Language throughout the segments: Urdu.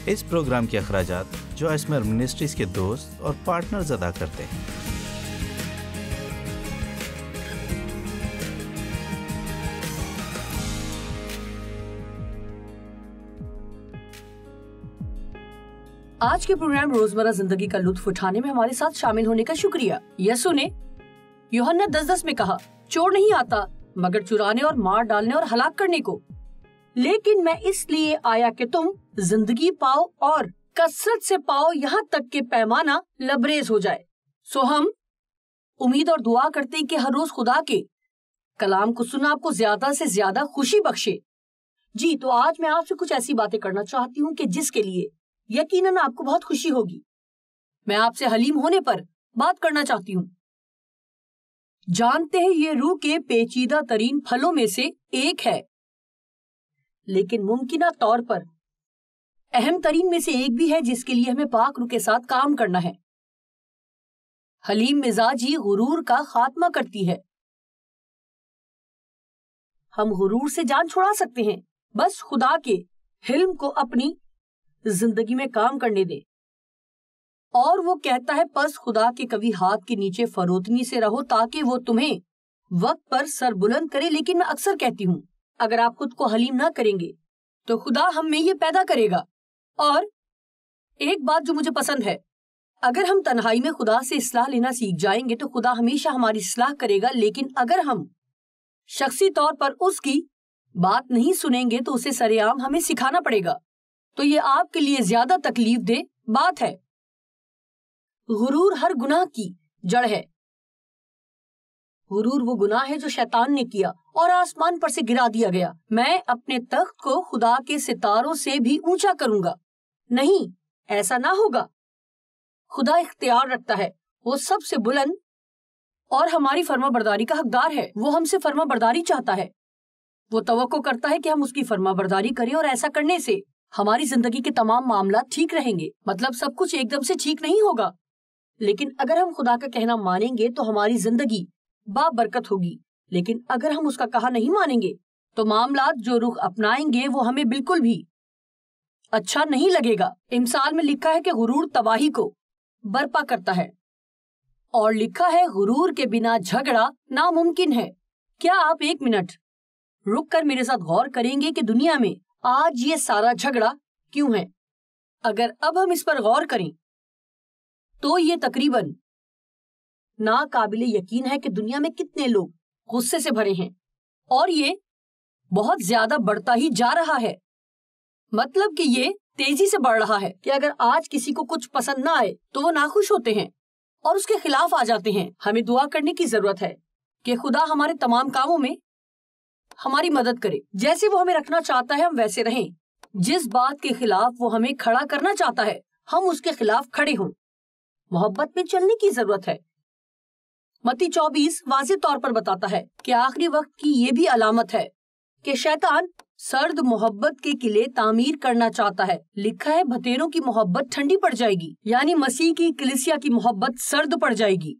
اس پروگرام کے اخراجات جو اسمر منسٹریز کے دوست اور پارٹنرز ادا کرتے ہیں۔ آج کے پروگرام روزمرہ زندگی کا لطف اٹھانے میں ہمارے ساتھ شامل ہونے کا شکریہ۔ یسوع نے یوحنا 10:10 میں کہا، چور نہیں آتا مگر چرانے اور مار ڈالنے اور ہلاک کرنے کو، لیکن میں اس لیے آیا کہ تم زندگی پاؤ اور کثرت سے پاؤ، یہاں تک کہ پیمانہ لبریز ہو جائے۔ سو ہم امید اور دعا کرتے ہیں کہ ہر روز خدا کے کلام کو سنا آپ کو زیادہ سے زیادہ خوشی بخشے۔ جی تو آج میں آپ سے کچھ ایسی باتیں کرنا چاہتی ہوں کہ جس کے لیے یقیناً آپ کو بہت خوشی ہوگی۔ میں آپ سے حلیم ہونے پر بات کرنا چاہتی ہوں۔ جانتے ہیں یہ روح کے پیچیدہ ترین پھلوں میں سے ایک ہے، لیکن ممکنہ طور پر اہم ترین میں سے ایک بھی ہے جس کے لیے ہمیں پاک روح کے ساتھ کام کرنا ہے۔ حلیم مزاجی غرور کا خاتمہ کرتی ہے۔ ہم غرور سے جان چھڑا سکتے ہیں، بس خدا کے حلم کو اپنی زندگی میں کام کرنے دے۔ اور وہ کہتا ہے پس خدا کے کبھی ہاتھ کے نیچے فروتنی سے رہو تاکہ وہ تمہیں وقت پر سر بلند کرے۔ لیکن میں اکثر کہتی ہوں اگر آپ خود کو حلیم نہ کریں گے تو خدا ہم میں یہ پیدا کرے گا۔ اور ایک بات جو مجھے پسند ہے، اگر ہم تنہائی میں خدا سے اصلاح لینا سیکھ جائیں گے تو خدا ہمیشہ ہماری اصلاح کرے گا، لیکن اگر ہم شخصی طور پر اس کی بات نہیں سنیں گے تو اسے سرعام ہمیں سکھانا پڑے گا۔ تو یہ آپ کے لیے زیادہ تکلیف دہ بات ہے۔ غرور ہر گناہ کی جڑ ہے۔ غرور وہ گناہ ہے جو شیطان نے کیا اور آسمان پر سے گرا دیا گیا۔ میں اپنے تخت کو خدا کے ستاروں سے بھی اونچا کروں گا۔ نہیں، ایسا نہ ہوگا۔ خدا اختیار رکھتا ہے، وہ سب سے بلند اور ہماری فرما برداری کا حقدار ہے۔ وہ ہم سے فرما برداری چاہتا ہے، وہ توقع کرتا ہے کہ ہم اس کی فرما برداری کریں، اور ایسا کرنے سے ہماری زندگی کے تمام معاملات ٹھیک رہیں گے۔ مطلب سب کچھ ایک دم سے ٹھیک نہیں ہوگا، لیکن اگر ہم خدا کا کہنا مانیں گے تو ہماری زندگی بابرکت ہوگی۔ لیکن اگر ہم اس کا کہا نہیں مانیں گے تو معاملات جو رخ اپنائیں گے وہ ہمیں بالکل بھی اچھا نہیں لگے گا۔ امثال میں لکھا ہے کہ غرور تباہی کو برپا کرتا ہے، اور لکھا ہے غرور کے بنا جھگڑا ناممکن ہے۔ کیا آپ ایک منٹ رک کر میرے ساتھ غور کریں گے کہ دنیا میں آج یہ سارا جھگڑا کیوں ہے؟ اگر اب ہم اس پر غور کریں تو یہ تقریباً ناقابل یقین ہے کہ دنیا میں کتنے لوگ غصے سے بھرے ہیں، اور یہ بہت زیادہ بڑھتا ہی جا رہا ہے۔ مطلب کہ یہ تیزی سے بڑھ رہا ہے کہ اگر آج کسی کو کچھ پسند نہ آئے تو وہ ناخوش ہوتے ہیں اور اس کے خلاف آ جاتے ہیں۔ ہمیں دعا کرنے کی ضرورت ہے کہ خدا ہمارے تمام کاموں میں ہماری مدد کرے، جیسے وہ ہمیں رکھنا چاہتا ہے ہم ویسے رہیں۔ جس بات کے خلاف وہ ہمیں کھڑا کرنا چاہتا ہے ہم اس کے خلاف کھڑے ہوں۔ محبت میں چلنے کی ضرورت ہے۔ متی 24 واضح طور پر بتاتا ہے کہ آخری وقت کی یہ بھی علامت ہے کہ شیطان سرد محبت کے قلعے تعمیر کرنا چاہتا ہے۔ لکھا ہے بھتیروں کی محبت ٹھنڈی پڑ جائے گی، یعنی مسیح کی کلیسیا کی محبت سرد پڑ جائے گی،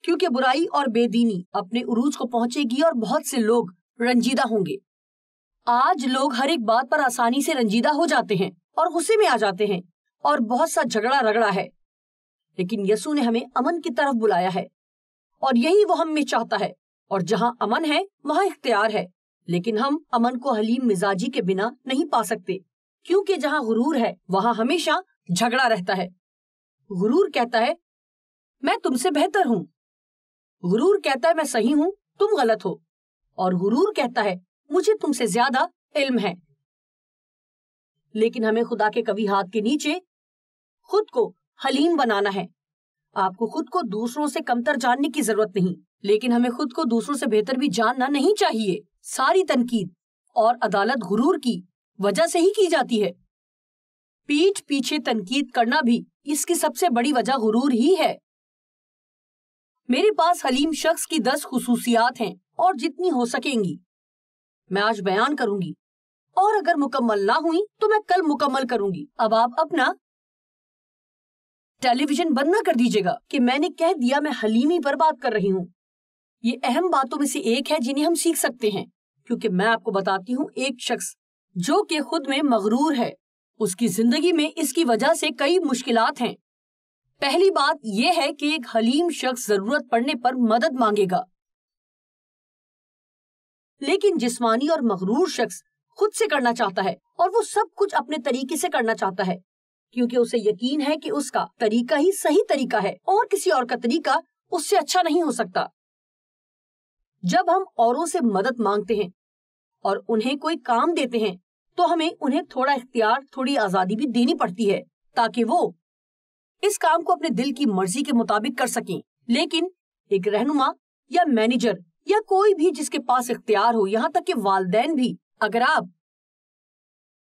کیونکہ برائی اور بے دینی اپنے عروج کو پہنچے گی اور بہت سے لوگ رنجیدہ ہوں گے۔ آج لوگ ہر ایک بات پر آسانی سے رنجیدہ ہو جاتے ہیں اور غصے میں آ جاتے ہیں، اور بہت سا جھگڑا رگڑا ہے، لیکن یسوع نے ہمیں امن کی طرف بلایا ہے، اور یہی وہ ہم میں چاہتا ہے۔ اور جہاں امن ہے وہاں اختیار ہے، لیکن ہم امن کو حلیم مزاجی کے بنا نہیں پا سکتے، کیونکہ جہاں غرور ہے وہاں ہمیشہ جھگڑا رہتا ہے۔ غرور کہتا ہے میں تم سے بہتر ہوں، غرور کہتا ہے میں صحیح ہوں تم غلط ہو، اور غرور کہتا ہے مجھے تم سے زیادہ علم ہے۔ لیکن ہمیں خدا کے کبھی ہاتھ کے نیچے خود کو حلیم بنانا ہے۔ آپ کو خود کو دوسروں سے کمتر جاننے کی ضرورت نہیں، لیکن ہمیں خود کو دوسروں سے بہتر بھی جاننا نہیں چاہیے۔ ساری تنقید اور عدالت غرور کی وجہ سے ہی کی جاتی ہے۔ پیٹھ پیچھے تنقید کرنا بھی اس کی سب سے بڑی وجہ غرور ہی ہے۔ میرے پاس حلیم شخص کی 10 خصوصیات ہیں، اور جتنی ہو سکیں گی میں آج بیان کروں گی، اور اگر مکمل نہ ہوئی تو میں کل مکمل کروں گی۔ اب آپ اپنا ٹیلی ویژن بند نہ کر دیجیے گا کہ میں نے کہہ دیا میں حلیمی پر بات کر رہی ہوں۔ یہ اہم باتوں میں سے ایک ہے جنہیں ہم سیکھ سکتے ہیں، کیونکہ میں آپ کو بتاتی ہوں ایک شخص جو کہ خود میں مغرور ہے اس کی زندگی میں اس کی وجہ سے کئی مشکلات ہیں۔ پہلی بات یہ ہے کہ ایک حلیم شخص ضرورت پڑنے پر مدد مانگے گا، لیکن جسمانی اور مغرور شخص خود سے کرنا چاہتا ہے اور وہ سب کچھ اپنے طریقے سے کرنا چاہتا ہے، کیونکہ اسے یقین ہے کہ اس کا طریقہ ہی صحیح طریقہ ہے اور کسی اور کا طریقہ اس سے اچھا نہیں ہو سکتا۔ جب ہم اوروں سے مدد مانگتے ہیں اور انہیں کوئی کام دیتے ہیں تو ہمیں انہیں تھوڑا اختیار، تھوڑی آزادی بھی دینی پڑتی ہے تاکہ وہ اس کام کو اپنے دل کی مرضی کے مطابق کر سکیں۔ لیکن ایک رہنما یا مینیجر یا کوئی بھی جس کے پاس اختیار ہو، یہاں تک کہ والدین بھی، اگر آپ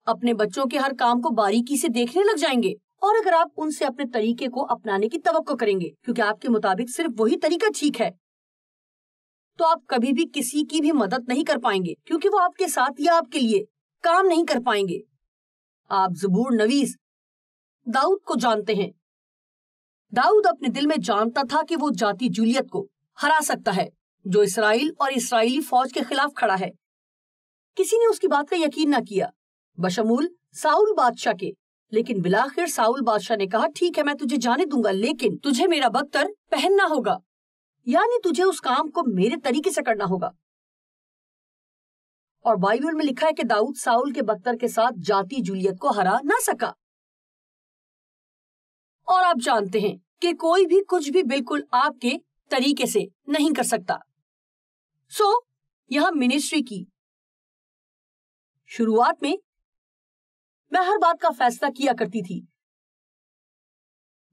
اپنے بچوں کے ہر کام کو باریکی سے دیکھنے لگ جائیں گے اور اگر آپ ان سے اپنے طریقے کو اپنانے کی توقع کریں گے کیونکہ آپ کے مطابق صرف وہی طریقہ ٹھیک ہے، تو آپ کبھی بھی کسی کی بھی مدد نہیں کر پائیں گے، کیونکہ وہ آپ کے ساتھ یا آپ کے لیے کام نہیں کر پائیں گے۔ آپ زبور نویس داؤد کو جانتے ہیں۔ داؤد اپنے دل میں جانتا تھا کہ وہ جاتی جولیت کو ہرا سکتا ہے جو اسرائیل اور اسرائیلی فوج کے خلاف کھڑا ہے۔ کسی نے اس کی بات کا یقین نہ کیا بشمول ساؤل بادشاہ کے، لیکن بلاخر ساؤل بادشاہ نے کہا ٹھیک ہے میں تجھے جانے دوں گا، لیکن تجھے میرا بختر پہننا ہوگا، یعنی تجھے اس کام کو میرے طریقے سے کرنا ہوگا۔ اور بائبل میں لکھا ہے کہ داؤد ساؤل کے بختر کے ساتھ جاتی جولیت کو ہرا نہ سکا۔ اور آپ جانتے ہیں کہ کوئی بھی کچھ بھی بالکل آپ کے طریقے سے نہیں کر سکتا۔ سو یہاں منسٹری کی شروعات میں ہر بات کا فیصلہ کیا کرتی تھی،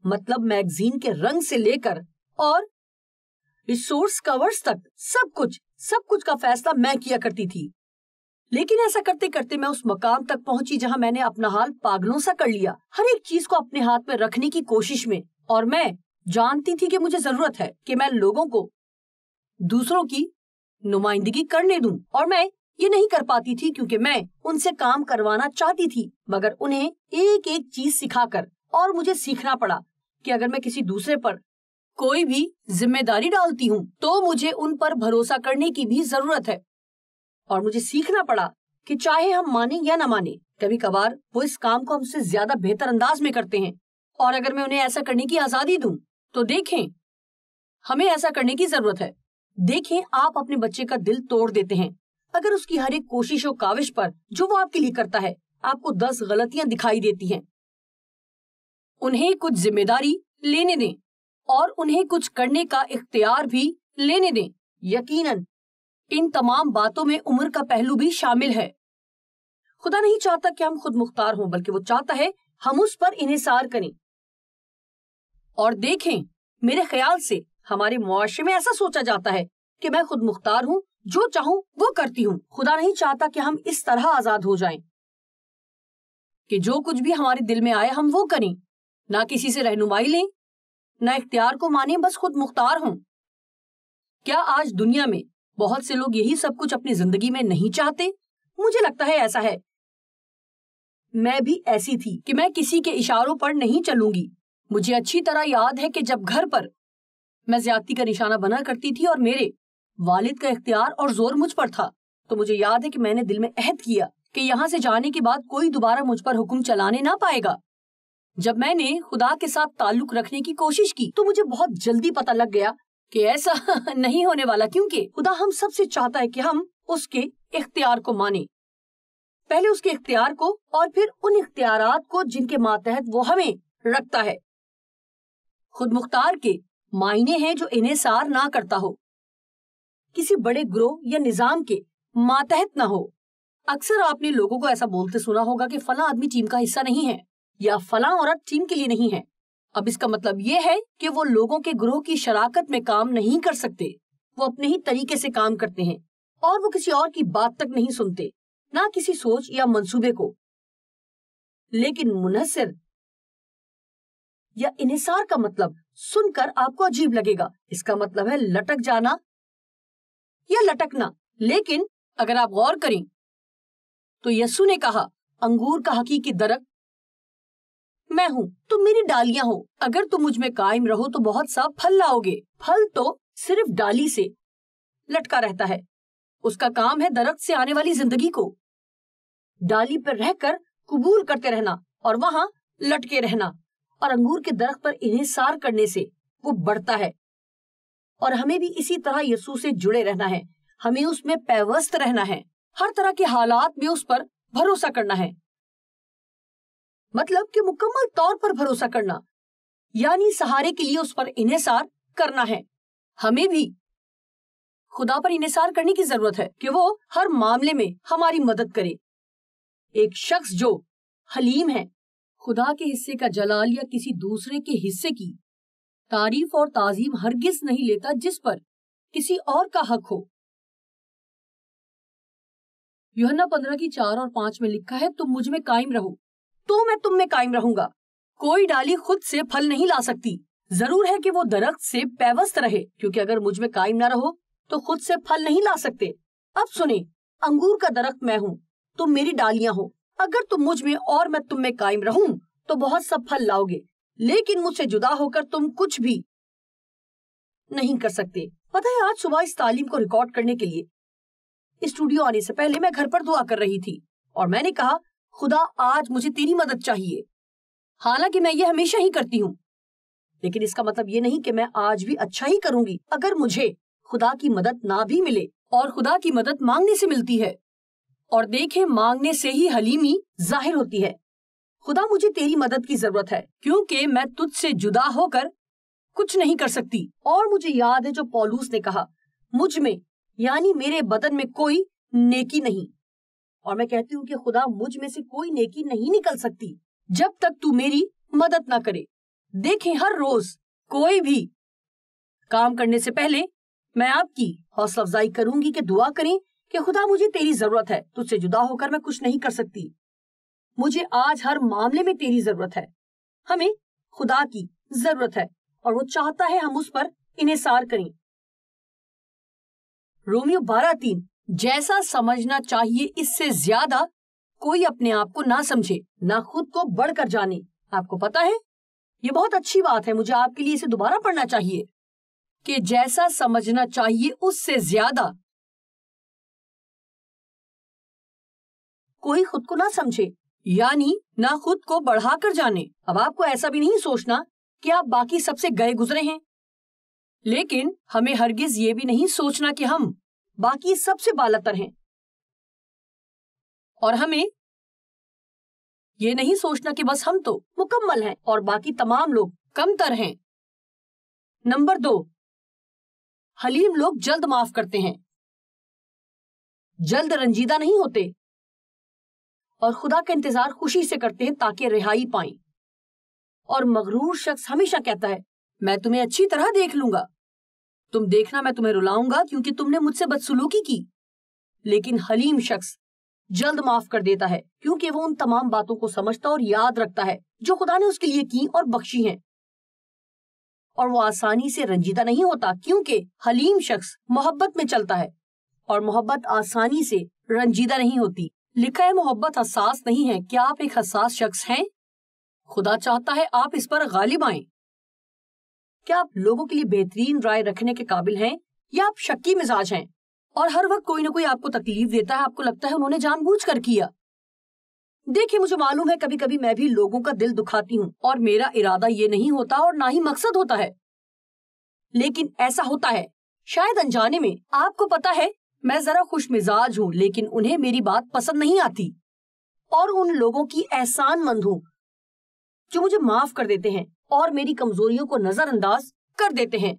مطلب میگزین کے رنگ سے لے کر اور ریسورس کورز تک سب کچھ کا فیصلہ میں کیا کرتی تھی۔ لیکن ایسا کرتے کرتے میں اس مقام تک پہنچی جہاں میں نے اپنا حال پاگلوں سا کر لیا، ہر ایک چیز کو اپنے ہاتھ میں رکھنے کی کوشش میں، اور میں جانتی تھی کہ مجھے ضرورت ہے کہ میں لوگوں کو دوسروں کی نمائندگی کرنے دوں، اور میں یہ نہیں کر پاتی تھی کیونکہ میں ان سے کام کروانا چاہتی تھی، مگر انہیں ایک ایک چیز سکھا کر، اور مجھے سیکھنا پڑا کہ اگر میں کسی دوسرے پر کوئی بھی ذمہ داری ڈالتی ہوں تو مجھے ان پر بھروسہ کرنے کی بھی ضرورت ہے، اور مجھے سیکھنا پڑا کہ چاہے ہم مانیں یا نہ مانیں، کبھی کبھار وہ اس کام کو ہم سے زیادہ بہتر انداز میں کرتے ہیں، اور اگر میں انہیں ایسا کرنے کی آزادی دوں تو دیکھیں ہمیں ایسا کرنے کی ضرورت ہے۔ دیکھیں آپ اپنے بچے کا دل توڑ دیتے ہیں اگر اس کی ہر ایک کوشش و کاوش پر جو وہ آپ کے لیے کرتا ہے آپ کو 10 غلطیاں دکھائی دیتی ہیں۔ انہیں کچھ ذمہ داری لینے دیں اور انہیں کچھ کرنے کا اختیار بھی لینے دیں۔ یقیناً ان تمام باتوں میں عمر کا پہلو بھی شامل ہے۔ خدا نہیں چاہتا کہ ہم خود مختار ہوں، بلکہ وہ چاہتا ہے ہم اس پر انحصار کریں۔ اور دیکھیں میرے خیال سے ہمارے معاشرے میں ایسا سوچا جاتا ہے کہ میں خود مختار ہوں، جو چاہوں وہ کرتی ہوں۔ خدا نہیں چاہتا کہ ہم اس طرح آزاد ہو جائیں کہ جو کچھ بھی ہمارے دل میں آئے ہم وہ کریں، نہ کسی سے رہنمائی لیں، نہ اختیار کو مانیں، بس خود مختار ہوں۔ کیا آج دنیا میں بہت سے لوگ یہی سب کچھ اپنی زندگی میں نہیں چاہتے؟ مجھے لگتا ہے ایسا ہے۔ میں بھی ایسی تھی کہ میں کسی کے اشاروں پر نہیں چلوں گی۔ مجھے اچھی طرح یاد ہے کہ جب گھر پر میں زیادتی کا نشانہ بنا کرتی تھی اور میرے والد کا اختیار اور زور مجھ پر تھا، تو مجھے یاد ہے کہ میں نے دل میں عہد کیا کہ یہاں سے جانے کے بعد کوئی دوبارہ مجھ پر حکم چلانے نہ پائے گا۔ جب میں نے خدا کے ساتھ تعلق رکھنے کی کوشش کی تو مجھے بہت جلدی پتہ لگ گیا کہ ایسا نہیں ہونے والا، کیونکہ خدا ہم سب سے چاہتا ہے کہ ہم اس کے اختیار کو مانیں، پہلے اس کے اختیار کو اور پھر ان اختیارات کو جن کے ماتحت وہ ہمیں رکھتا ہے۔ خود مختار کے معنی ہیں جو انحصار نہ کرتا ہو، کسی بڑے گروہ یا نظام کے ماتحت نہ ہو۔ اکثر آپ نے لوگوں کو ایسا بولتے سنا ہوگا کہ فلاں آدمی ٹیم کا حصہ نہیں ہے یا فلاں عورت ٹیم کے لیے نہیں ہے۔ اب اس کا مطلب یہ ہے کہ وہ لوگوں کے گروہ کی شراکت میں کام نہیں کر سکتے، وہ اپنے ہی طریقے سے کام کرتے ہیں اور وہ کسی اور کی بات تک نہیں سنتے، نہ کسی سوچ یا منصوبے کو۔ لیکن منحصر یا انحصار کا مطلب سن کر آپ کو عجیب لگے گا، اس کا مطلب ہے لٹک جانا یا لٹکنا، لیکن اگر آپ غور کریں تو یسوع نے کہا انگور کا حقیقی درخت میں ہوں، تم میری ڈالیاں ہو، اگر تم مجھ میں قائم رہو تو بہت سا پھل لاؤ گے۔ پھل تو صرف ڈالی سے لٹکا رہتا ہے، اس کا کام ہے درخت سے آنے والی زندگی کو ڈالی پر رہ کر قبول کرتے رہنا اور وہاں لٹکے رہنا، اور انگور کے درخت پر انحصار کرنے سے وہ بڑھتا ہے۔ اور ہمیں بھی اسی طرح یسوع سے جڑے رہنا ہے، ہمیں اس میں پیوست رہنا ہے، ہر طرح کے حالات میں اس پر بھروسہ کرنا ہے، مطلب کہ مکمل طور پر بھروسہ کرنا، یعنی سہارے کے لیے اس پر انحصار کرنا ہے۔ ہمیں بھی خدا پر انحصار کرنے کی ضرورت ہے کہ وہ ہر معاملے میں ہماری مدد کرے۔ ایک شخص جو حلیم ہے، خدا کے حصے کا جلال یا کسی دوسرے کے حصے کی تعریف اور تعظیم ہرگز نہیں لیتا جس پر کسی اور کا حق ہو۔ یوحنا 15:4 اور 5 میں لکھا ہے، تم مجھ میں قائم رہو تو میں تم میں قائم رہوں گا۔ کوئی ڈالی خود سے پھل نہیں لا سکتی، ضرور ہے کہ وہ درخت سے پیوست رہے، کیونکہ اگر مجھ میں قائم نہ رہو تو خود سے پھل نہیں لا سکتے۔ اب سنیں، انگور کا درخت میں ہوں، تم میری ڈالیاں ہو۔ اگر تم مجھ میں اور میں تم میں قائم رہوں تو بہت سا پھل لاؤ گے، لیکن مجھ سے جدا ہو کر تم کچھ بھی نہیں کر سکتے۔ پتہ ہے، آج صبح اس تعلیم کو ریکارڈ کرنے کے لیے اسٹوڈیو آنے سے پہلے میں گھر پر دعا کر رہی تھی، اور میں نے کہا، خدا آج مجھے تیری مدد چاہیے۔ حالانکہ میں یہ ہمیشہ ہی کرتی ہوں، لیکن اس کا مطلب یہ نہیں کہ میں آج بھی اچھا ہی کروں گی اگر مجھے خدا کی مدد نہ بھی ملے، اور خدا کی مدد مانگنے سے ملتی ہے، اور دیکھیں مانگنے سے ہی حلیمی ظاہر ہوتی ہے۔ خدا مجھے تیری مدد کی ضرورت ہے، کیونکہ میں تجھ سے جدا ہو کر کچھ نہیں کر سکتی۔ اور مجھے یاد ہے جو پولوس نے کہا، مجھ میں یعنی میرے بدن میں کوئی نیکی نہیں، اور میں کہتی ہوں کہ خدا مجھ میں سے کوئی نیکی نہیں نکل سکتی جب تک تو میری مدد نہ کرے۔ دیکھیں، ہر روز کوئی بھی کام کرنے سے پہلے میں آپ کی حوصلہ افزائی کروں گی کہ دعا کریں کہ خدا مجھے تیری ضرورت ہے، تجھ سے جدا ہو کر میں کچھ نہیں کر سکتی، مجھے آج ہر معاملے میں تیری ضرورت ہے۔ ہمیں خدا کی ضرورت ہے اور وہ چاہتا ہے ہم اس پر انحصار کریں۔ رومیو 12:3، جیسا سمجھنا چاہیے اس سے زیادہ کوئی اپنے آپ کو نہ سمجھے، نہ خود کو بڑھ کر جانے۔ آپ کو پتا ہے، یہ بہت اچھی بات ہے، مجھے آپ کے لیے اسے دوبارہ پڑھنا چاہیے کہ جیسا سمجھنا چاہیے اس سے زیادہ کوئی خود کو نہ سمجھے، یعنی نہ خود کو بڑھا کر جانے۔ اب آپ کو ایسا بھی نہیں سوچنا کہ آپ باقی سب سے گئے گزرے ہیں، لیکن ہمیں ہرگز یہ بھی نہیں سوچنا کہ ہم باقی سب سے بالاتر ہیں، اور ہمیں یہ نہیں سوچنا کہ بس ہم تو مکمل ہیں اور باقی تمام لوگ کم تر ہیں۔ نمبر 2، حلیم لوگ جلد معاف کرتے ہیں، جلد رنجیدہ نہیں ہوتے، اور خدا کا انتظار خوشی سے کرتے ہیں تاکہ رہائی پائیں۔ اور مغرور شخص ہمیشہ کہتا ہے، میں تمہیں اچھی طرح دیکھ لوں گا، تم دیکھنا میں تمہیں رلاؤں گا کیونکہ تم نے مجھ سے بدسلوکی کی۔ لیکن حلیم شخص جلد معاف کر دیتا ہے کیونکہ وہ ان تمام باتوں کو سمجھتا اور یاد رکھتا ہے جو خدا نے اس کے لیے کی اور بخشی ہیں، اور وہ آسانی سے رنجیدہ نہیں ہوتا کیونکہ حلیم شخص محبت میں چلتا ہے، اور محبت آسانی سے رنجیدہ نہیں ہوتی۔ لکھا ہے محبت حساس نہیں ہے۔ کیا آپ ایک حساس شخص ہیں؟ خدا چاہتا ہے آپ اس پر غالب آئیں۔ کیا آپ لوگوں کے لیے بہترین رائے رکھنے کے قابل ہیں، یا آپ شکی مزاج ہیں اور ہر وقت کوئی نہ کوئی آپ کو تکلیف دیتا ہے، آپ کو لگتا ہے انہوں نے جان بوجھ کر کیا؟ دیکھیں، مجھے معلوم ہے کبھی کبھی میں بھی لوگوں کا دل دکھاتی ہوں، اور میرا ارادہ یہ نہیں ہوتا اور نہ ہی مقصد ہوتا ہے، لیکن ایسا ہوتا ہے شاید انجانے میں۔ آپ کو پتا ہے میں ذرا خوش مزاج ہوں، لیکن انہیں میری بات پسند نہیں آتی، اور ان لوگوں کی احسان مند ہوں جو مجھے معاف کر دیتے ہیں اور میری کمزوریوں کو نظر انداز کر دیتے ہیں۔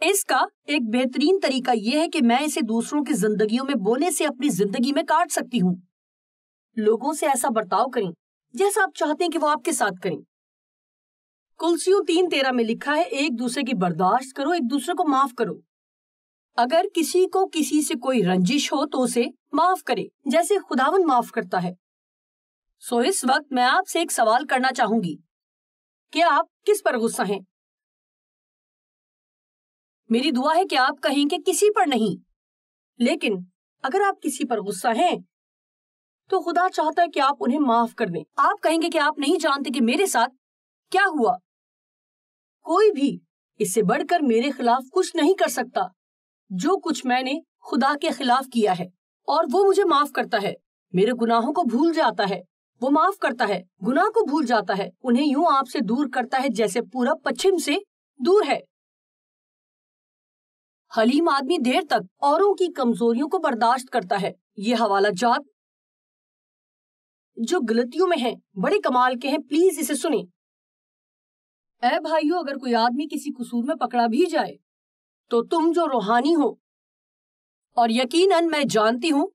اس کا ایک بہترین طریقہ یہ ہے کہ میں اسے دوسروں کی زندگیوں میں بونے سے اپنی زندگی میں کاٹ سکتی ہوں۔ لوگوں سے ایسا برتاؤ کریں جیسا آپ چاہتے ہیں کہ وہ آپ کے ساتھ کریں۔ کلسیوں 3:13 میں لکھا ہے، ایک دوسرے کی برداشت کرو، ایک دوسرے کو معاف کرو۔ اگر کسی کو کسی سے کوئی رنجش ہو تو اسے معاف کرے جیسے خداوند معاف کرتا ہے۔ سو اس وقت میں آپ سے ایک سوال کرنا چاہوں گی کہ آپ کس پر غصہ ہیں؟ میری دعا ہے کہ آپ کہیں کہ کسی پر نہیں، لیکن اگر آپ کسی پر غصہ ہیں تو خدا چاہتا ہے کہ آپ انہیں معاف کر دیں۔ آپ کہیں گے کہ آپ نہیں جانتے کہ میرے ساتھ کیا ہوا۔ کوئی بھی اس سے بڑھ کر میرے خلاف کچھ نہیں کر سکتا جو کچھ میں نے خدا کے خلاف کیا ہے، اور وہ مجھے معاف کرتا ہے، میرے گناہوں کو بھول جاتا ہے، وہ معاف کرتا ہے، گناہ کو بھول جاتا ہے، انہیں یوں آپ سے دور کرتا ہے جیسے پورب پچھم سے دور ہے۔ حلیم آدمی دیر تک اوروں کی کمزوریوں کو برداشت کرتا ہے۔ یہ حوالہ جات جو غلطیوں میں ہیں بڑے کمال کے ہیں، پلیز اسے سنیں۔ اے بھائیو، اگر کوئی آدمی کسی قصور میں پکڑا بھی جائے تو تم جو روحانی ہو، اور یقیناً میں جانتی ہوں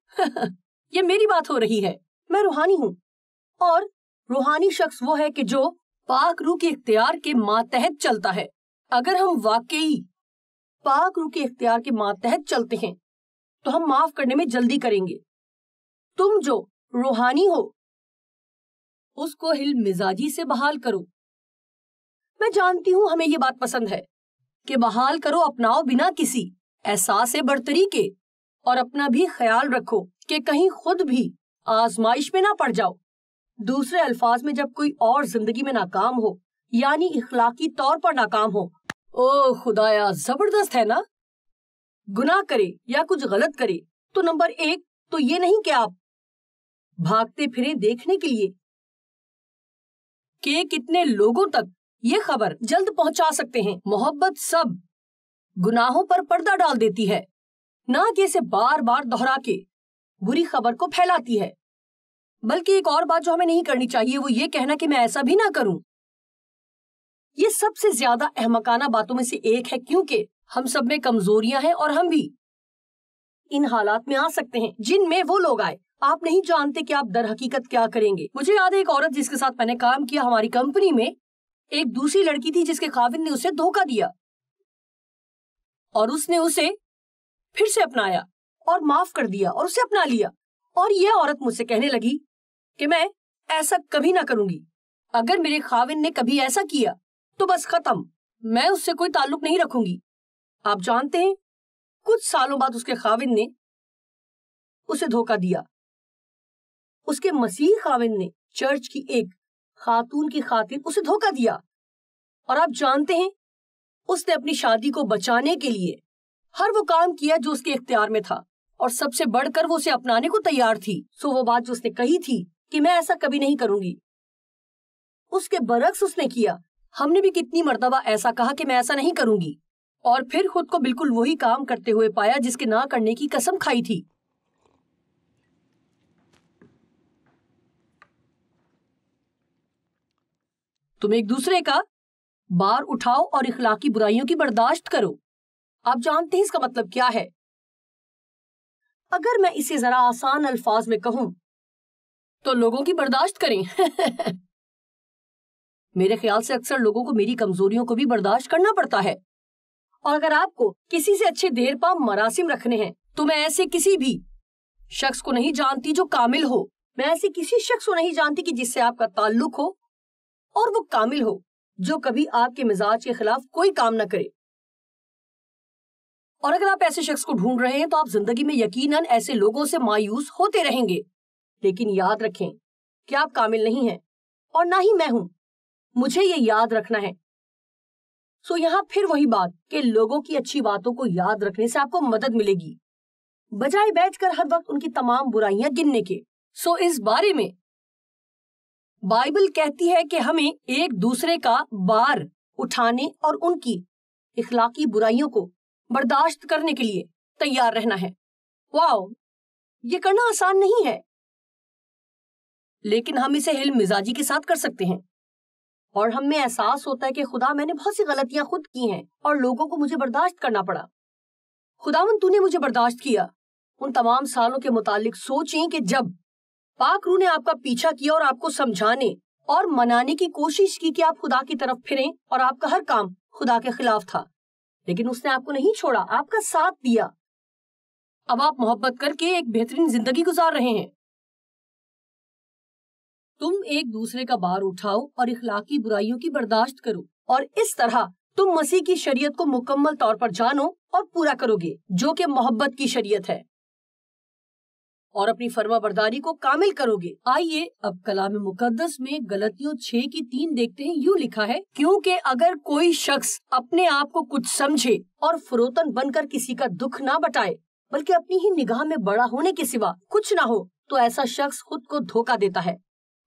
یہ میری بات ہو رہی ہے، میں روحانی ہوں، اور روحانی شخص وہ ہے کہ جو پاک روح کے اختیار کے ماتحت چلتا ہے۔ اگر ہم واقعی پاک روح کے اختیار کے ماتحت چلتے ہیں تو ہم معاف کرنے میں جلدی کریں گے۔ تم جو روحانی ہو اس کو حلم مزاجی سے بحال کرو۔ میں جانتی ہوں ہمیں یہ بات پسند ہے کہ بحال کرو، اپناؤ بنا کسی احساس برتری کے، اور اپنا بھی خیال رکھو کہ کہیں خود بھی آزمائش میں نہ پڑ جاؤ۔ دوسرے الفاظ میں، جب کوئی اور زندگی میں ناکام ہو، یعنی اخلاقی طور پر ناکام ہو، او خدایا زبردست ہے نا، گناہ کرے یا کچھ غلط کرے، تو نمبر 1 تو یہ نہیں کہ آپ بھاگتے پھریں دیکھنے کے لیے کہ کتنے لوگوں تک یہ خبر جلد پہنچا سکتے ہیں۔ محبت سب گناہوں پر پردہ ڈال دیتی ہے، نہ کہ اسے بار بار دہرا کے بری خبر کو پھیلاتی ہے۔ بلکہ ایک اور بات جو ہمیں نہیں کرنی چاہیے وہ یہ کہنا کہ میں ایسا بھی نہ کروں۔ یہ سب سے زیادہ احمقانہ باتوں میں سے ایک ہے، کیونکہ ہم سب میں کمزوریاں ہیں اور ہم بھی ان حالات میں آ سکتے ہیں جن میں وہ لوگ آئے۔ آپ نہیں جانتے کہ آپ در حقیقت کیا کریں گے۔ مجھے یاد ہے ایک عورت جس کے ساتھ میں نے کام کیا، ہماری کمپنی میں ایک دوسری لڑکی تھی جس کے خاوند نے اسے دھوکہ دیا، اور اس نے اسے پھر سے اپنایا اور معاف کر دیا اور اسے اپنا لیا، اور یہ عورت مجھ سے کہنے لگی کہ میں ایسا کبھی نہ کروں گی۔ اگر میرے خاوند نے کبھی ایسا کیا تو بس ختم، میں اس سے کوئی تعلق نہیں رکھوں گی۔ آپ جانتے ہیں کچھ سالوں بعد اس کے خاوند نے اسے دھوکہ دیا۔ اس کے مسیحی خاوند نے چرچ کی ایک خاتون کی خاطر اسے دھوکہ دیا، اور آپ جانتے ہیں اس نے اپنی شادی کو بچانے کے لیے ہر وہ کام کیا جو اس کے اختیار میں تھا، اور سب سے بڑھ کر وہ اسے اپنانے کو تیار تھی۔ سو وہ بات جو اس نے کہی تھی کہ میں ایسا کبھی نہیں کروں گی، اس کے برعکس اس نے کیا۔ ہم نے بھی کتنی مرتبہ ایسا کہا کہ میں ایسا نہیں کروں گی، اور پھر خود کو بالکل وہی کام کرتے ہوئے پایا جس کے نہ کرنے کی قسم کھائی تھی۔ تم ایک دوسرے کا بار اٹھاؤ اور اخلاقی برائیوں کی برداشت کرو۔ آپ جانتے ہیں اس کا مطلب کیا ہے؟ اگر میں اسے ذرا آسان الفاظ میں کہوں تو لوگوں کی برداشت کریں۔ میرے خیال سے اکثر لوگوں کو میری کمزوریوں کو بھی برداشت کرنا پڑتا ہے، اور اگر آپ کو کسی سے اچھے دیر پا مراسم رکھنے ہیں تو میں ایسے کسی بھی شخص کو نہیں جانتی جو کامل ہو۔ میں ایسے کسی شخص کو نہیں جانتی کہ جس سے آپ کا تعلق ہو اور وہ کامل ہو، جو کبھی آپ کے مزاج کے خلاف کوئی کام نہ کرے۔ اور اگر آپ ایسے شخص کو ڈھونڈ رہے ہیں تو آپ زندگی میں یقیناً ایسے لوگوں سے مایوس ہوتے رہیں گے، لیکن یاد رکھیں کہ آپ کامل نہیں ہیں، اور نہ ہی میں ہوں۔ مجھے یہ یاد رکھنا ہے۔ سو یہاں پھر وہی بات کہ لوگوں کی اچھی باتوں کو یاد رکھنے سے آپ کو مدد ملے گی، بجائے بیٹھ کر ہر وقت ان کی تمام برائیاں گننے کے۔ سو اس بارے میں بائبل کہتی ہے کہ ہمیں ایک دوسرے کا بار اٹھانے اور ان کی اخلاقی برائیوں کو برداشت کرنے کے لیے تیار رہنا ہے۔ واو، یہ کرنا آسان نہیں ہے، لیکن ہم اسے علم مزاجی کے ساتھ کر سکتے ہیں، اور ہم میں احساس ہوتا ہے کہ خدا میں نے بہت سی غلطیاں خود کی ہیں اور لوگوں کو مجھے برداشت کرنا پڑا۔ خداوند تو نے مجھے برداشت کیا۔ ان تمام سالوں کے متعلق سوچیں کہ جب پاک روح نے آپ کا پیچھا کیا اور آپ کو سمجھانے اور منانے کی کوشش کی کہ آپ خدا کی طرف پھریں، اور آپ کا ہر کام خدا کے خلاف تھا، لیکن اس نے آپ کو نہیں چھوڑا، آپ کا ساتھ دیا۔ اب آپ محبت کر کے ایک بہترین زندگی گزار رہے ہیں۔ تم ایک دوسرے کا بار اٹھاؤ اور اخلاقی برائیوں کی برداشت کرو، اور اس طرح تم مسیح کی شریعت کو مکمل طور پر جانو اور پورا کرو گے، جو کہ محبت کی شریعت ہے، اور اپنی فرما برداری کو کامل کرو گے۔ آئیے اب کلام مقدس میں غلطیوں 6:3 دیکھتے ہیں۔ یوں لکھا ہے، کیونکہ اگر کوئی شخص اپنے آپ کو کچھ سمجھے اور فروتن بن کر کسی کا دکھ نہ بٹائے، بلکہ اپنی ہی نگاہ میں بڑا ہونے کے سوا کچھ نہ ہو، تو ایسا شخص خود کو دھوکہ دیتا ہے